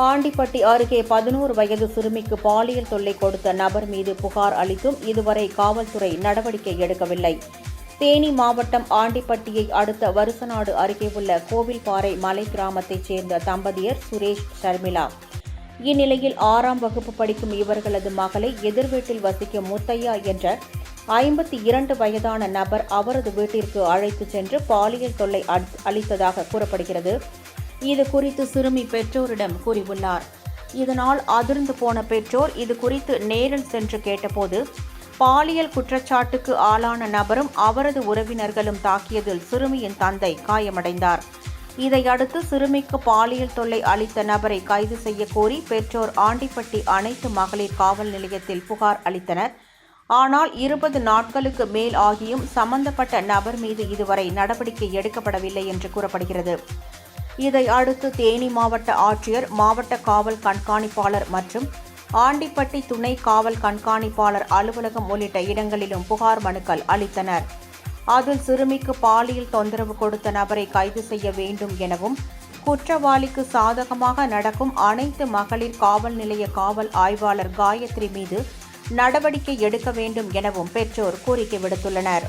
ஆண்டிப்பட்டி அருகே 11 வயது சிறுமிக்கு பாலியல் தொல்லை கொடுத்த நபர் மீது புகார் அளித்தும் இதுவரை காவல்துறை நடவடிக்கை எடுக்கவில்லை. தேனி மாவட்டம் ஆண்டிப்பட்டியை அடுத்த வருசநாடு அருகே உள்ள கோவில்பாறை மலை கிராமத்தைச் சேர்ந்த தம்பதியர் சுரேஷ், ஷர்மிளா. இந்நிலையில் 6ஆம் வகுப்பு படிக்கும் இவர்களது மகளை எதிர் வீட்டில் வசிக்கும் முத்தையா என்ற 52 வயதான நபர் அவரது வீட்டிற்கு அழைத்துச் சென்று பாலியல் தொல்லை அளித்ததாக கூறப்படுகிறது. இது குறித்து சிறுமி பெற்றோரிடம் கூறியுள்ளார். இதனால் அதிர்ந்து போன பெற்றோர் இது குறித்து நேரில் சென்று கேட்டபோது பாலியல் குற்றச்சாட்டுக்கு ஆளான நபரும் அவரது உறவினர்களும் தாக்கியதில் சிறுமியின் தந்தை காயமடைந்தார். இதையடுத்து சிறுமிக்கு பாலியல் தொல்லை அளித்த நபரை கைது செய்ய கோரி பெற்றோர் ஆண்டிப்பட்டி அனைத்து மகளிர் காவல் நிலையத்தில் புகார் அளித்தனர். ஆனால் 20 நாட்களுக்கு மேல் ஆகியும் சம்பந்தப்பட்ட நபர் மீது இதுவரை நடவடிக்கை எடுக்கப்படவில்லை என்று கூறப்படுகிறது. இதை அடுத்து தேனி மாவட்ட ஆட்சியர், மாவட்ட காவல் கண்காணிப்பாளர் மற்றும் ஆண்டிப்பட்டி துணை காவல் கண்காணிப்பாளர் அலுவலகம் உள்ளிட்ட இடங்களிலும் புகார் மனுக்கள் அளித்தனர். அதில் சிறுமிக்கு பாலியல் தொந்தரவு கொடுத்த நபரை கைது செய்ய வேண்டும் எனவும், குற்றவாளிக்கு சாதகமாக நடக்கும் அனைத்து மகளிர் காவல் நிலைய காவல் ஆய்வாளர் காயத்ரி மீது நடவடிக்கை எடுக்க வேண்டும் எனவும் பெற்றோர் கோரிக்கை விடுத்துள்ளனர்.